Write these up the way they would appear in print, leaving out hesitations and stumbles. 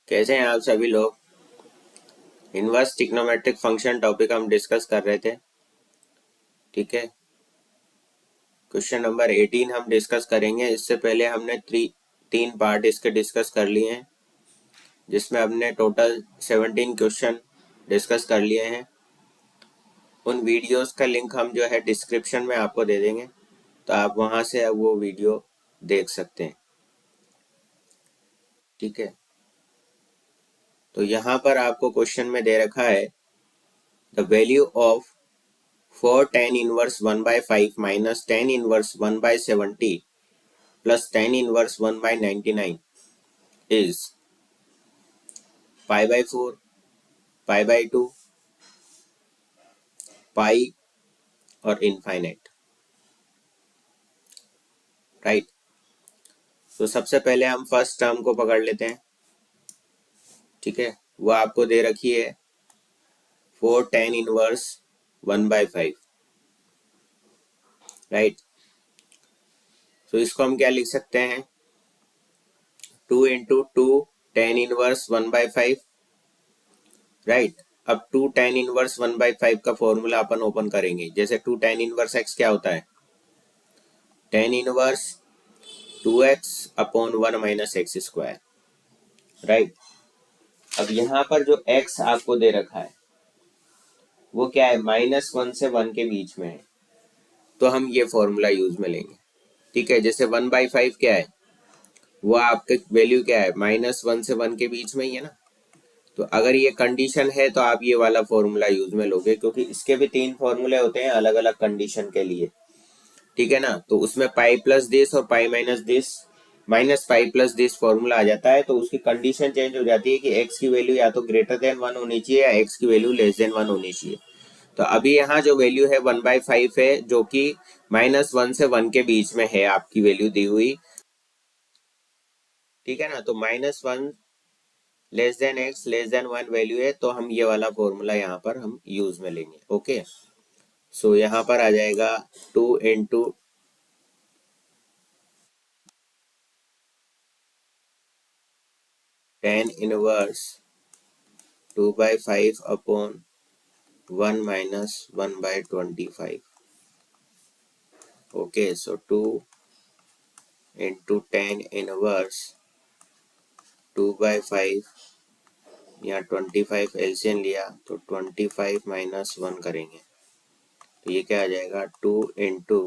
कैसे हैं आप सभी लोग। इनवर्स ट्रिग्नोमेट्रिक फंक्शन टॉपिक हम डिस्कस कर रहे थे। ठीक है, क्वेश्चन नंबर 18 हम डिस्कस करेंगे। इससे पहले हमने तीन पार्ट इसके डिस्कस कर लिए हैं, जिसमें हमने टोटल 17 क्वेश्चन डिस्कस कर लिए हैं। उन वीडियोस का लिंक हम जो है डिस्क्रिप्शन में आपको दे देंगे, तो आप वहां से अब वो वीडियो देख सकते हैं। ठीक है, तो यहाँ पर आपको क्वेश्चन में दे रखा है the value of 4 tan inverse 1/5 minus tan inverse 1/70 plus tan inverse 1/99 is pi by 4, pi by 2, pi और इनफाइनाइट। राइट, तो सबसे पहले हम फर्स्ट टर्म को पकड़ लेते हैं। ठीक है, वो आपको दे रखी है 4 tan इनवर्स 1/5। राइट, तो इसको हम क्या लिख सकते हैं, 2 इंटू 2 tan इनवर्स 1/5। राइट, अब 2 tan इनवर्स 1/5 का फॉर्मूला अपन ओपन करेंगे। जैसे 2 tan इनवर्स x क्या होता है, tan inverse 2x upon 1 minus x square. Right, अब यहाँ पर जो x आपको दे रखा है वो क्या है, -1 से 1 के बीच में है, तो हम ये फॉर्मूला यूज में लेंगे। ठीक है, जैसे 1/5 क्या है, वो आपके वैल्यू क्या है, -1 से 1 के बीच में ही है ना। तो अगर ये कंडीशन है तो आप ये वाला फॉर्मूला यूज में लोगे, क्योंकि इसके भी 3 फॉर्मूले होते हैं अलग अलग कंडीशन के लिए। ठीक है ना, तो उसमें पाई plus this or pi minus this minus pi plus this formula आ जाता है, तो उसकी कंडीशन चेंज हो जाती है कि x की वैल्यू या तो ग्रेटर देन 1 होनी चाहिए या x की वैल्यू लेस देन 1 होनी चाहिए। तो अभी यहाँ जो वैल्यू है 1/5 है, जो कि -1 से 1 के बीच में है आपकी वैल्यू दी हुई। ठीक है ना, तो -1 less than x less than 1 value है, तो हम ये वाला फॉर्मूला यहाँ पर हम यूज में लेंगे। ओके, सो यहाँ पर आ जाएगा 2 into tan inverse 2/5 upon 1 minus 1/25। Okay, so 2 into tan inverse 2/5, यहाँ 25 एलसीएम लिया तो 25 माइनस 1 करेंगे, तो ये क्या आ जाएगा, 2 इंटू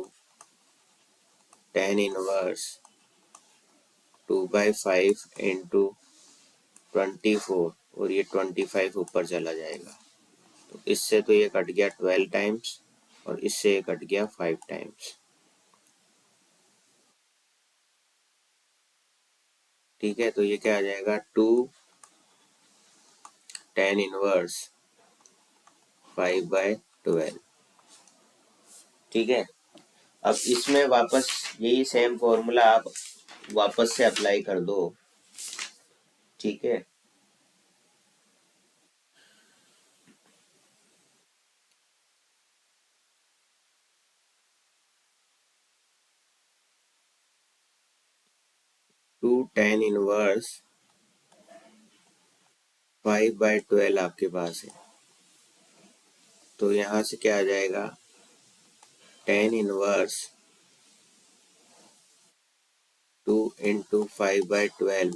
tan इनवर्स 2/5 इंटू 24, और ये 25 ऊपर चला जाएगा, तो इससे तो ये कट गया 12 टाइम्स और इससे ये कट गया 5 टाइम्स। ठीक है, तो ये क्या आ जाएगा, 2 tan इनवर्स 5/12। ठीक है, अब इसमें वापस यही सेम फॉर्मूला आप वापस से अप्लाई कर दो। ठीक है, टू tan इनवर्स 5/12 आपके पास है, तो यहाँ से क्या आ जाएगा, tan inverse 2 into 5/12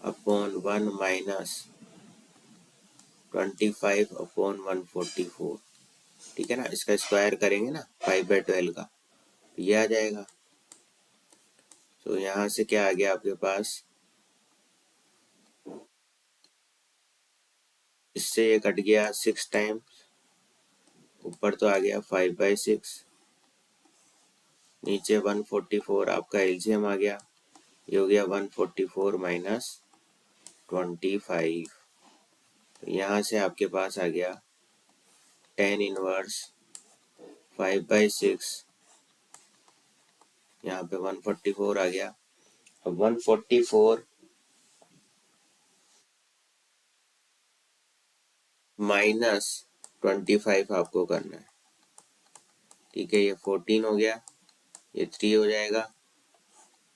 upon 1 minus 25 upon 144। ठीक है ना, इसका स्क्वायर करेंगे ना 5/12 का, तो ये आ जाएगा। तो यहाँ से क्या आ गया आपके पास, इससे ये कट गया 6 टाइम्स, ऊपर तो आ गया 5/6, नीचे 144 आपका एलसीएम आ गया, ये हो गया 144 माइनस 25। तो यहाँ से आपके पास आ गया tan इनवर्स 5/6, यहाँ पे 144 आ गया। अब 144 माइनस 25 आपको करना है। ठीक है, ये 14 हो गया, ये 3 हो जाएगा,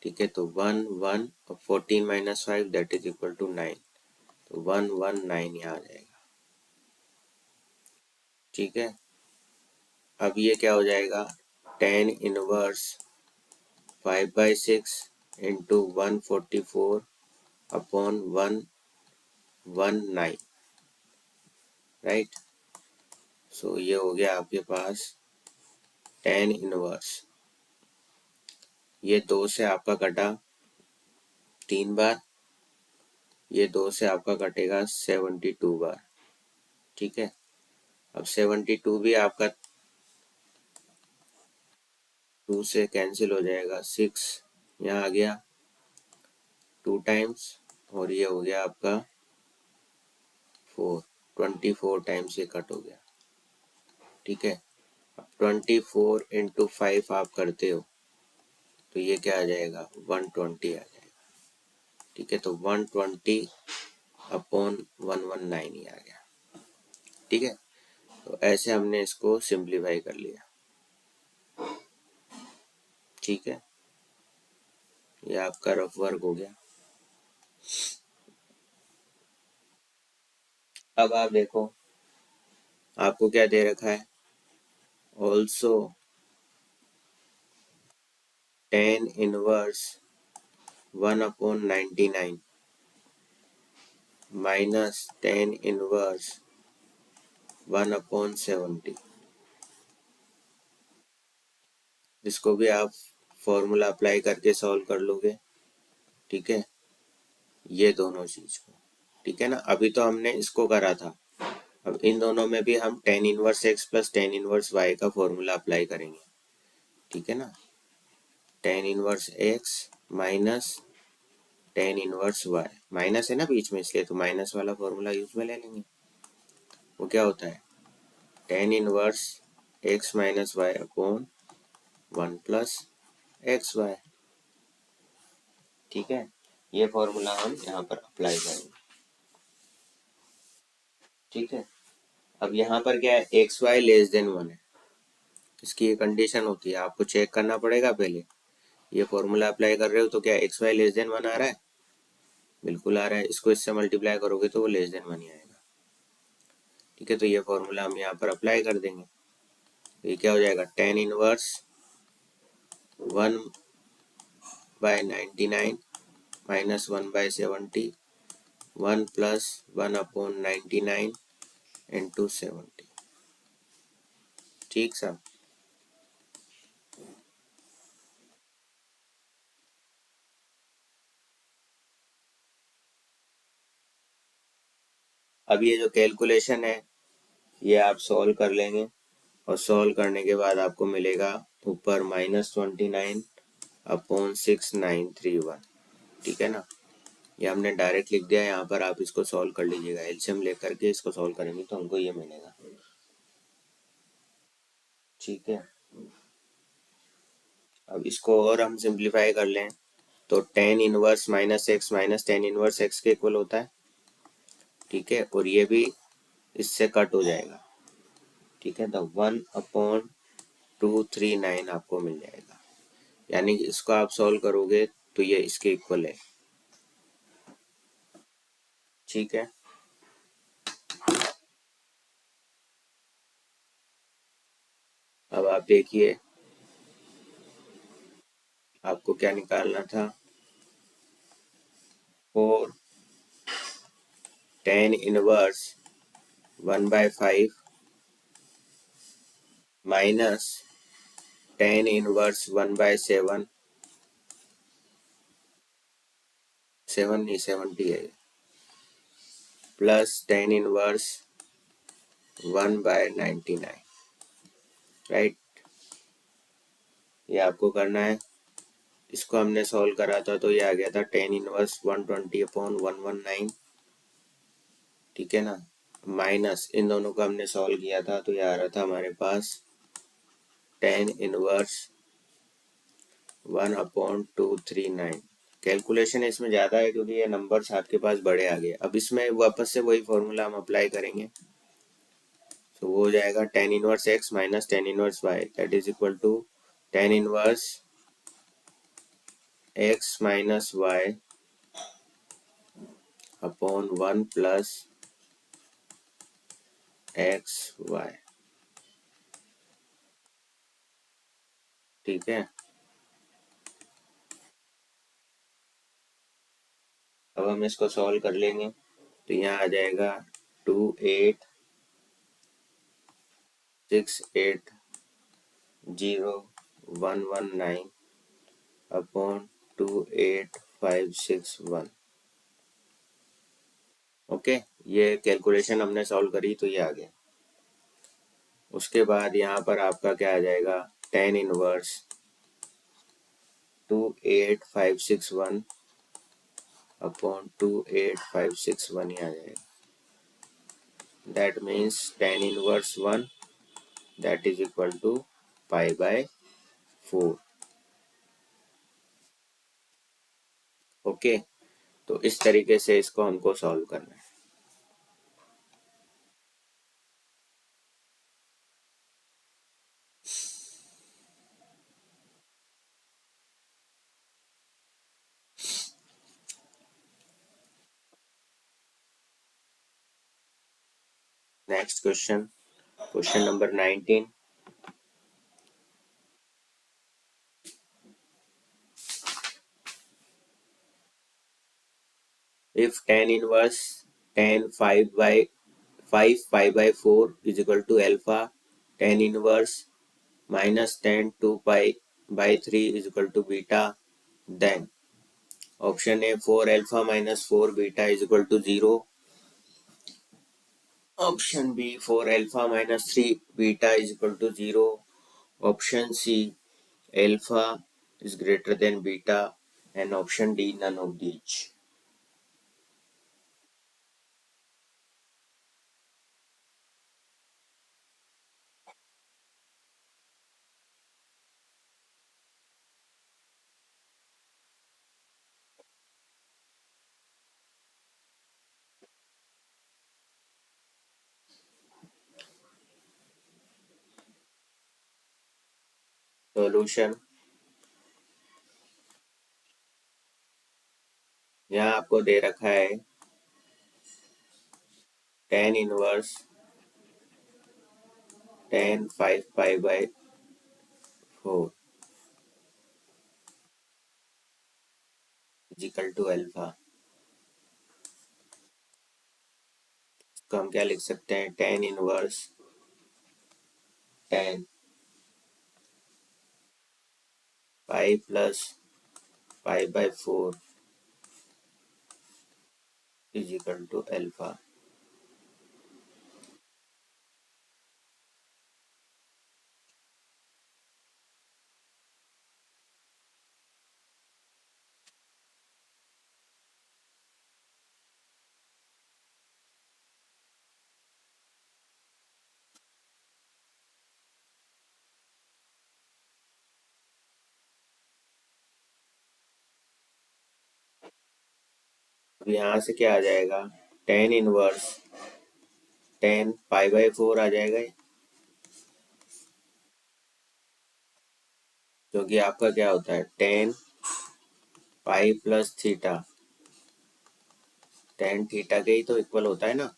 ठीक है, तो 1 1 और 14 minus 5 that is equal to 9, तो 119 यहाँ आ जाएगा। ठीक है, अब ये क्या हो जाएगा, 10 inverse 5/6 into 144 upon 119, right. So ये हो गया आपके पास 10 इनवर्स, ये 2 से आपका कटा 3 बार, ये 2 से आपका कटेगा 72 बार। ठीक है, अब 72 भी आपका 2 से कैंसिल हो जाएगा, 6 यहाँ आ गया 2 टाइम्स, और ये हो गया आपका 4, 24 टाइम्स ये कट हो गया। ठीक है, अब 24 इंटू 5 आप करते हो तो ये क्या आ जाएगा, 120 आ जाएगा। ठीक है, तो 120 अपॉन 119 ही आ गया। ठीक है, तो ऐसे हमने इसको सिंप्लीफाई कर लिया। ठीक है, ये आपका रफ वर्क हो गया। अब आप देखो आपको क्या दे रखा है, ऑल्सो 10 इनवर्स 1/99 माइनस 10 इनवर्स 1/70। इसको भी आप फॉर्मूला अप्लाई करके सॉल्व कर लोगे। ठीक है, ये दोनों चीज को, ठीक है ना। अभी तो हमने इसको करा था, अब इन दोनों में भी हम 10 inverse x plus 10 inverse y का फॉर्मूला अप्लाई करेंगे। ठीक है ना, 10 inverse x minus 10 inverse y, minus है ना बीच में इसलिए तो माइनस वाला फॉर्मूला यूज में ले लेंगे। वो क्या होता है, 10 inverse x minus y upon 1 plus x y. ठीक है, ये फॉर्मूला हम यहाँ पर अप्लाई करेंगे। ठीक है, अब यहाँ पर क्या है, एक्स वाई लेस देन 1 है, इसकी ये कंडीशन होती है, आपको चेक करना पड़ेगा पहले। ये फॉर्मूला अप्लाई कर रहे हो तो क्या एक्स वाई लेस देन 1 आ रहा है, बिल्कुल आ रहा है। इसको इससे मल्टीप्लाई करोगे तो वो लेस देन 1 ही आएगा। ठीक है, तो ये फॉर्मूला हम यहाँ पर अप्लाई कर देंगे, तो ये क्या हो जाएगा, 10 इनवर्स 1/99 माइनस 1/70, 1 प्लस 1/99 इंटू 70। ठीक साहब, अब ये जो कैलकुलेशन है ये आप सॉल्व कर लेंगे, और सॉल्व करने के बाद आपको मिलेगा ऊपर -29 अपॉन 6931। ठीक है ना, ये हमने डायरेक्ट लिख दिया, यहाँ पर आप इसको सॉल्व कर लीजिएगा, एलसीएम लेकर के इसको सॉल्व करेंगे तो हमको ये मिलेगा। ठीक है, अब इसको और हम सिंप्लीफाई कर लें तो 10 inverse minus x minus 10 inverse x के इक्वल होता है। ठीक है, और ये भी इससे कट हो जाएगा। ठीक है, तो 1/239 आपको मिल जाएगा, यानी कि इसको आप सॉल्व करोगे तो ये इसके इक्वल है। ठीक है, अब आप देखिए आपको क्या निकालना था, 4 10 इनवर्स 1/5 माइनस 10 इनवर्स 1/7, 7 नहीं 70 है, प्लस 10 इनवर्स 1/99, राइट। ये आपको करना है, इसको हमने सॉल्व करा था तो ये आ गया था 10 इनवर्स 120/119। ठीक है ना, माइनस इन दोनों को हमने सॉल्व किया था तो ये आ रहा था हमारे पास 10 इनवर्स 1/239। कैलकुलेशन इसमें ज़्यादा है क्योंकि ये नंबर्स आपके पास बड़े आ गए। अब इसमें वापस से वही फॉर्मूला हम अप्लाई करेंगे, तो वो हो जाएगा 10 inverse x minus 10 inverse y that is equal to 10 inverse x minus y upon 1 plus x y. ठीक है, अब हम इसको सॉल्व कर लेंगे। तो यहाँ आ जाएगा 28680119 अपॉन 28561। ओके, ये कैलकुलेशन हमने सॉल्व करी तो ये आ गया। उसके बाद यहाँ पर आपका क्या आ जाएगा, टेन इनवर्स 28561 अपॉन 28561 ही आ जाएगा। That means ten inverse 1 that is equal to pi by 4। Okay, तो इस तरीके से इसको हमको सॉल्व करना है। Next question, question number 19। If tan inverse tan 5 pi by 4 is equal to alpha, tan inverse minus tan 2 pi by 3 is equal to beta, then option A 4 alpha minus 4 beta is equal to 0, option B 4 alpha minus 3 beta is equal to 0, option C alpha is greater than beta, and option D none of these. Solution, यहाँ आपको दे रखा है tan inverse tan 5 pi by 4 is equal to alpha. इसको हम क्या लिख सकते हैं, tan inverse tan pi plus pi by 4 is equal to alpha. अब यहाँ से क्या आ जाएगा, tan inverse tan pi by 4 आ जाएगा, क्योंकि आपका क्या होता है tan pi plus theta, tan theta के ही तो इक्वल होता है ना,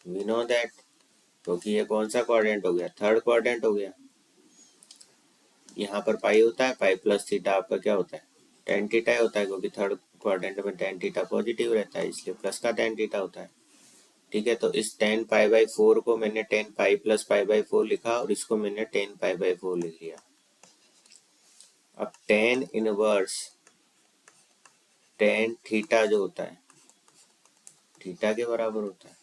वी नो दैट। क्योंकि ये कौन सा क्वाड्रेंट हो गया, थर्ड क्वाड्रेंट हो गया। यहाँ पर पाई होता है, पाई प्लस थीटा आपका क्या होता है, tan थीटा होता है, क्योंकि थर्ड क्वाड्रेंट में tan थीटा पॉजिटिव रहता है, इसलिए प्लस का tan थीटा होता है। ठीक है, तो इस tan पाई बाई 4 को मैंने tan pi plus pi by 4 लिखा और इसको मैंने tan पाई बाई 4 लिख लिया। अब tan इनवर्स tan थीटा जो होता है थीटा के बराबर होता है,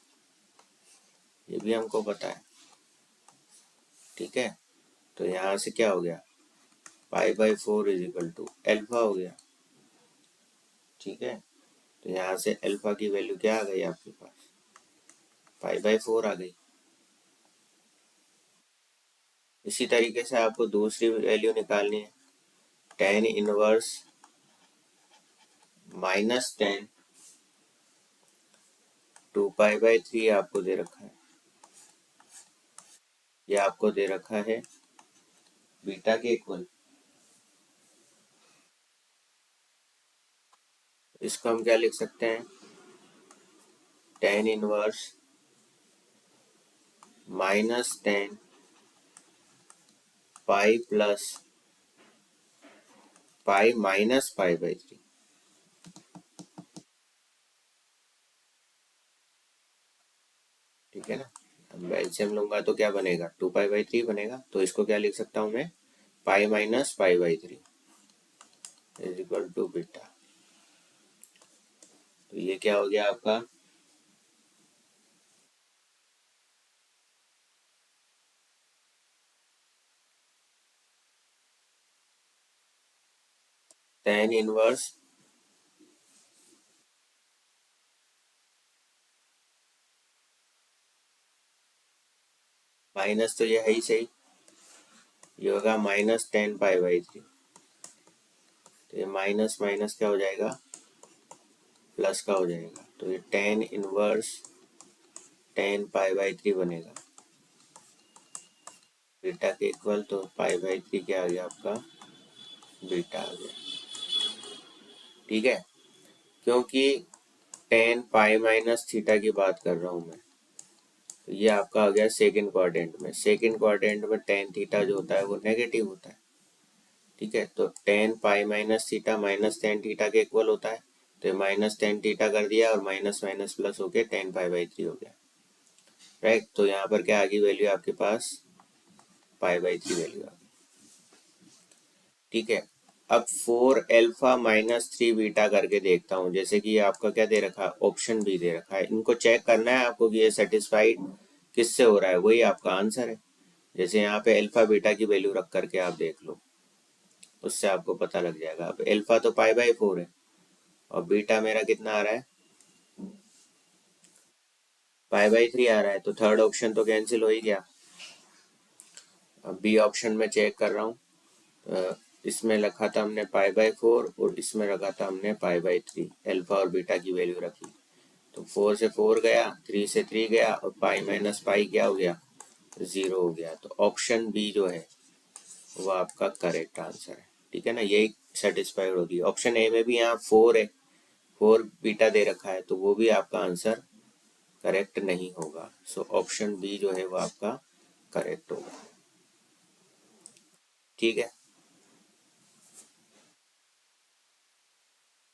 ये भी हमको पता है। ठीक है, तो यहाँ से क्या हो गया, pi by 4 is equal to alpha हो गया। ठीक है, तो यहाँ से एल्फा की वैल्यू क्या आ गई आपके पास, पाई बाई 4 आ गई। इसी तरीके से आपको दूसरी वैल्यू निकालनी है, tan inverse minus ten 2 pi by 3 आपको दे रखा है, ये आपको दे रखा है बीटा के इक्वल। इसको हम क्या लिख सकते हैं, tan inverse -10 pi plus pi minus pi by 3। ठीक है ना। अब एलसीएम लूंगा तो क्या बनेगा, 2 पाई बाई 3 बनेगा। तो इसको क्या लिख सकता हूँ मैं, pi minus pi by 3 is equal to beta. तो ये क्या हो गया आपका, टेन इनवर्स माइनस, तो ये है ही सही, ये होगा -10 पाई बाई 3। तो ये माइनस माइनस क्या हो जाएगा, प्लस का हो जाएगा। तो ये टेन इनवर्स 10 पाई बाई 3 बनेगा बीटा के इक्वल। तो पाई बाई 3 क्या आ गया आपका, बीटा आ गया। ठीक है, क्योंकि 10 पाई माइनस थीटा की बात कर रहा हूँ मैं, तो ये आपका आ गया सेकेंड क्वाड्रेंट में। सेकेंड क्वाड्रेंट में टेन थीटा जो होता है वो नेगेटिव होता है। ठीक है, तो 10 पाई माइनस थीटा -10 थीटा के इक्वल होता है। तो -10 थीटा कर दिया और माइनस माइनस प्लस होके 10 पाई बाई 3 हो गया। राइट, तो यहाँ पर क्या आ गई वैल्यू आपके पास, पाई बाई 3 वैल्यू आ गई। ठीक है, अब 4 अल्फा -3 बीटा करके देखता हूँ। जैसे कि आपका क्या दे रखा है, ऑप्शन भी दे रखा है। इनको चेक करना है आपको कि ये सेटिस्फाइड किससे हो रहा है, वही आपका आंसर है। जैसे यहाँ पे अल्फा बीटा की वैल्यू रख करके आप देख लो, उससे आपको पता लग जाएगा। अब अल्फा तो पाई बाई 4 है और बीटा मेरा कितना आ रहा है, पाई बाई 3 आ रहा है। तो थर्ड ऑप्शन तो कैंसिल हो ही गया। अब बी ऑप्शन में चेक कर रहा हूँ, इसमें रखा था हमने पाई बाई 4 और इसमें रखा था हमने पाई बाई 3, अल्फा और बीटा की वैल्यू रखी। तो 4 से 4 गया, 3 से 3 गया और पाई माइनस पाई क्या हो गया, 0 हो गया। तो ऑप्शन बी जो है वो आपका करेक्ट आंसर है। ठीक है ना, यही सेटिस्फाइड होगी। ऑप्शन ए में भी यहाँ 4 है, 4 बीटा दे रखा है, तो वो भी आपका आंसर करेक्ट नहीं होगा। सो ऑप्शन बी जो है वो आपका करेक्ट होगा। ठीक है,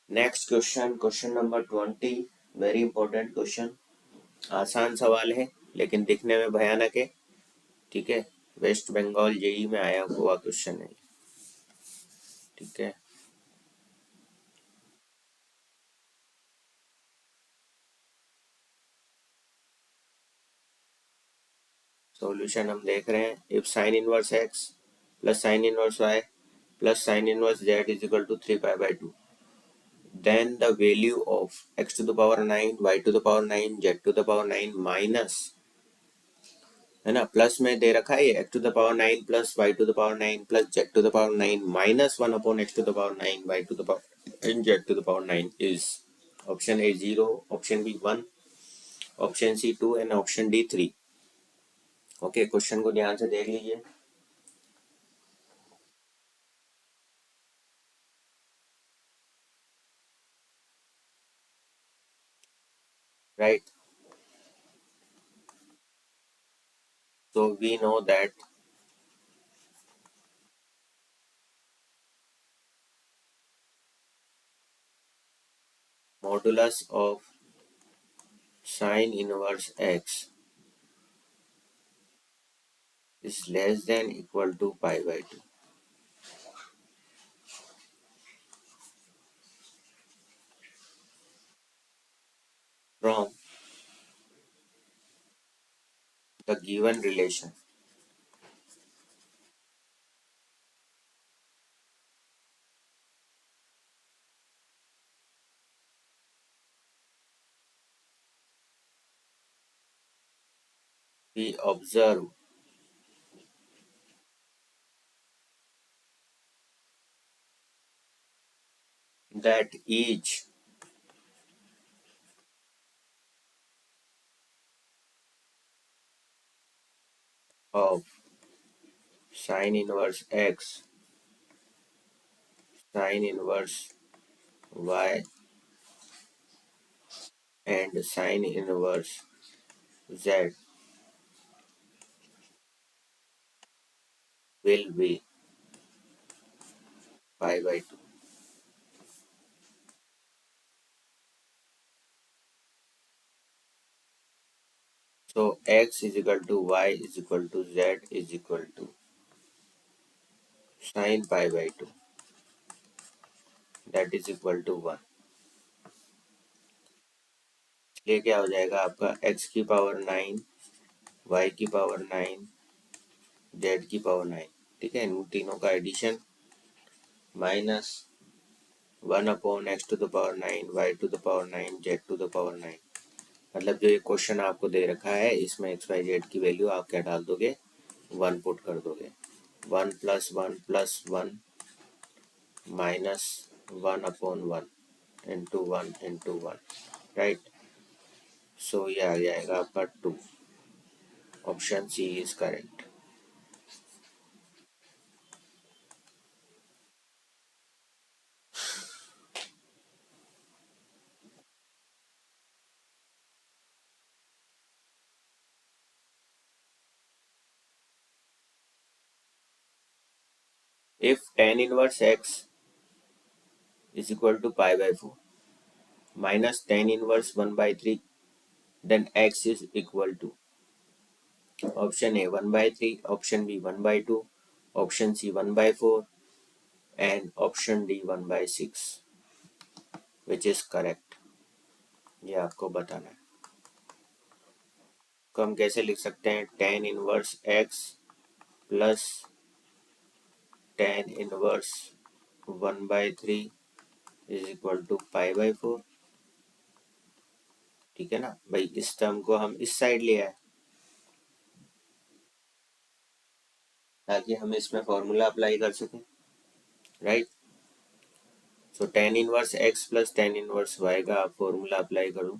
next question, question number 20। Very important question, आसान सवाल है लेकिन दिखने में भयानक है। ठीक है, वेस्ट बंगाल जेई में आया हुआ क्वेश्चन है। ठीक है, सॉल्यूशन हम देख रहे हैं। If sine inverse x plus sine inverse y plus sine inverse z is equal to 3 pi by 2, then the value of x to the power 9, y to the power 9, z to the power 9 minus, है ना, plus में दे रखा है x to the power 9 plus y to the power 9 plus z to the power 9 minus 1 upon x to the power 9 y to the power and z to the power 9 is option A 0, option B 1, option C 2 and option D 3। Okay, question को ध्यान से देख लीजिए। Right, so we know that modulus of sin inverse x is less than equal to pi by 2 from the given relation we observe that each of sin inverse x, sin inverse y and sin inverse z will be pi by 2. So x is equal to y is equal to z is equal to sin pi by 2, that is equal to 1. ये क्या हो जाएगा आपका x की power 9, y की power 9, z की power 9, ठीक है। इन तीनों का addition minus 1 upon x to the power 9, y to the power 9, z to the power 9। मतलब जो ये क्वेश्चन आपको दे रखा है इसमें एक्स वाई जेड की वैल्यू आप क्या डाल दोगे, 1 पुट कर दोगे। 1 + 1 + 1 minus 1/1 into 1 into 1, right. So ये आ जाएगा आपका 2। Option C is correct. If tan inverse x is equal to pi by 4 minus tan inverse 1/3, then x is equal to option A 1/3, option B 1/2, option C 1/4 and option D 1/6, which is correct. ये आपको बताना है। तो हम कैसे लिख सकते हैं, tan inverse x plus tan inverse 1/3 is equal to pi by 4, ठीक है ना भाई। इस टर्म को हम इस साइड ले आए ताकि हम इसमें फॉर्मूला अप्लाई कर सकें, राइट। सो tan inverse x plus tan inverse y का आप फॉर्मूला अप्लाई करो।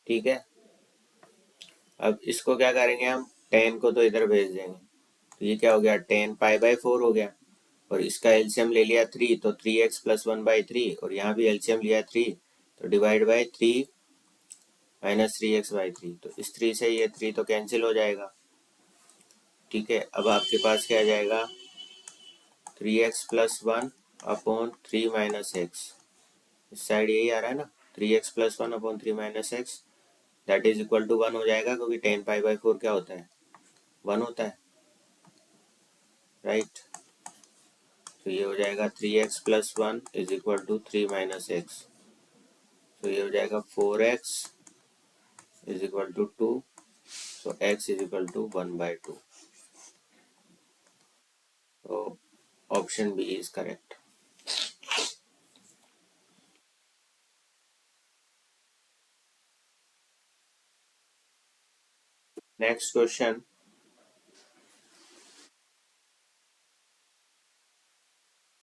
ठीक है, अब इसको क्या करेंगे हम, tan को तो इधर भेज देंगे, तो ये क्या हो गया, tan पाई बाय 4 हो गया। और इसका एलसीएम ले लिया 3, तो 3x प्लस 1/3, और यहाँ भी एलसीएम लिया 3, तो डिवाइड बाय 3 माइनस 3x/3, तो इस 3 से ये 3 तो कैंसिल हो जाएगा, ठीक है। अब आपके पास क्या आ जाएगा, 3x plus 1 upon 3 minus x, इस साइड यही आ रहा है ना, 3x plus 1 upon 3 minus x, that is equal to 1 हो जाएगा, क्योंकि tan पाई बाय 4 क्या होता है, 1 होता है, राइट। तो ये हो जाएगा 3x plus 1 is equal to 3 minus x, तो ये हो जाएगा 4x is equal to 2, so x is equal to 1/2, तो option B is correct. Next question,